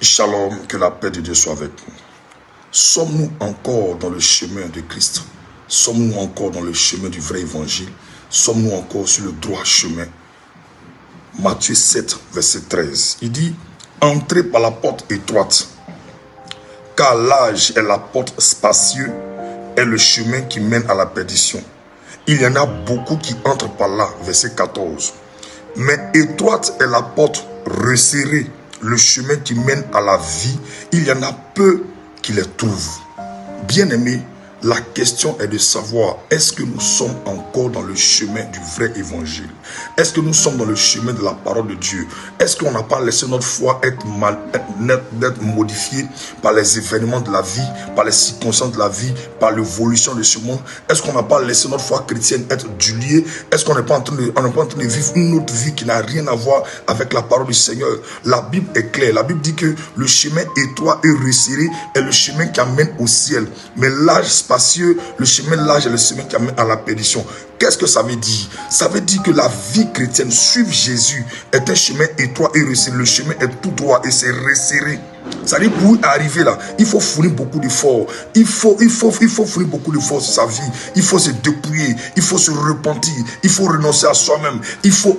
Shalom, que la paix de Dieu soit avec nous. Sommes-nous encore dans le chemin de Christ? Sommes-nous encore dans le chemin du vrai évangile? Sommes-nous encore sur le droit chemin? Matthieu 7, verset 13. Il dit, entrez par la porte étroite, car large est la porte spacieuse et le chemin qui mène à la perdition. Il y en a beaucoup qui entrent par là, verset 14. Mais étroite est la porte resserrée, le chemin qui mène à la vie. Il y en a peu qui les trouvent. Bien-aimés, la question est de savoir, est-ce que nous sommes encore dans le chemin du vrai évangile? Est-ce que nous sommes dans le chemin de la parole de Dieu? Est-ce qu'on n'a pas laissé notre foi être modifiée par les événements de la vie, par les circonstances de la vie, par l'évolution de ce monde? Est-ce qu'on n'a pas laissé notre foi chrétienne être diluée? Est-ce qu'on n'est pas en train de vivre une autre vie qui n'a rien à voir avec la parole du Seigneur? La Bible est claire. La Bible dit que le chemin étroit et resserré est le chemin qui amène au ciel. Mais large, spacieux, le chemin large est le chemin qui amène à la perdition. Qu'est-ce que ça veut dire? Ça veut dire que la vie chrétienne, suivre Jésus, est un chemin étroit et resserré. Le chemin est tout droit et c'est resserré. C'est-à-dire, pour arriver là, il faut fournir beaucoup d'efforts. Il faut fournir beaucoup d'efforts sur sa vie. Il faut se dépouiller. Il faut se repentir. Il faut renoncer à soi-même. Il faut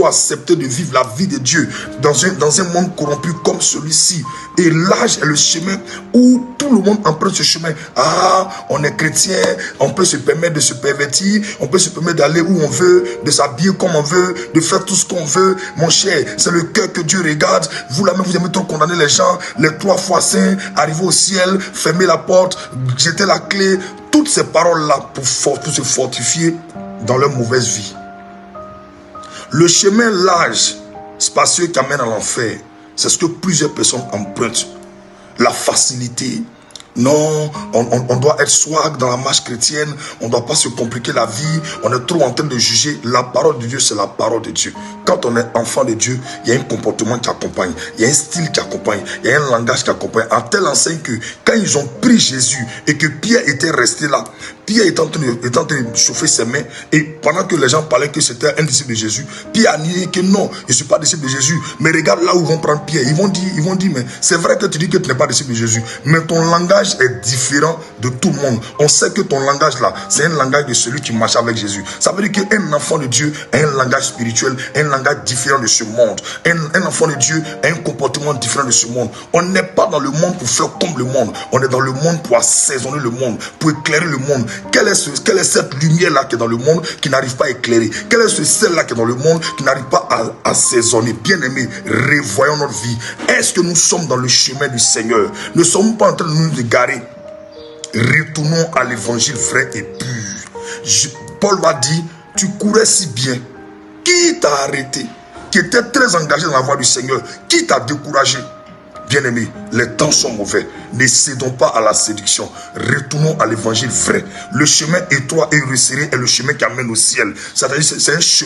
accepter de vivre la vie de Dieu dans un monde corrompu comme celui-ci. Et l'âge est le chemin où tout le monde emprunte ce chemin. Ah, on est chrétien, on peut se permettre de se pervertir, on peut se permettre d'aller où on veut, de s'habiller comme on veut, de faire tout ce qu'on veut. Mon cher, c'est le cœur que Dieu regarde. Vous là-même, vous aimez trop condamner les gens. Les 3 fois saints, arriver au ciel, fermer la porte, jeter la clé. Toutes ces paroles-là pour se fortifier dans leur mauvaise vie. Le chemin large, spacieux qui amène à l'enfer, c'est ce que plusieurs personnes empruntent. La facilité. Non, on doit être swag dans la marche chrétienne. On ne doit pas se compliquer la vie. On est trop en train de juger. La parole de Dieu, c'est la parole de Dieu. Quand on est enfant de Dieu, il y a un comportement qui accompagne. Il y a un style qui accompagne. Il y a un langage qui accompagne. À telle enseigne que quand ils ont pris Jésus et que Pierre était resté là, Pierre était en train de chauffer ses mains. Et pendant que les gens parlaient que c'était un disciple de Jésus, Pierre a nié que non, je ne suis pas disciple de Jésus. Mais regarde là où ils vont prendre Pierre. Ils vont dire, mais c'est vrai que tu dis que tu n'es pas disciple de Jésus. Mais ton langage est différent de tout le monde. On sait que ton langage là, c'est un langage de celui qui marche avec Jésus. Ça veut dire qu'un enfant de Dieu a un langage spirituel, un langage différent de ce monde. Un enfant de Dieu a un comportement différent de ce monde. On n'est pas dans le monde pour faire comme le monde. On est dans le monde pour assaisonner le monde, pour éclairer le monde. Quelle est cette lumière-là qui est dans le monde qui n'arrive pas à éclairer? Quel est ce sel-là qui est dans le monde qui n'arrive pas à assaisonner? Bien-aimés, revoyons notre vie. Est-ce que nous sommes dans le chemin du Seigneur? Ne sommes pas en train de nous égarer. Retournons à l'évangile vrai et pur. Paul va dire, tu courais si bien. Qui t'a arrêté? Qui était très engagé dans la voie du Seigneur? Qui t'a découragé? Bien-aimés, les temps sont mauvais. Ne cédons pas à la séduction. Retournons à l'évangile vrai. Le chemin étroit et resserré est le chemin qui amène au ciel. C'est-à-dire, c'est un chemin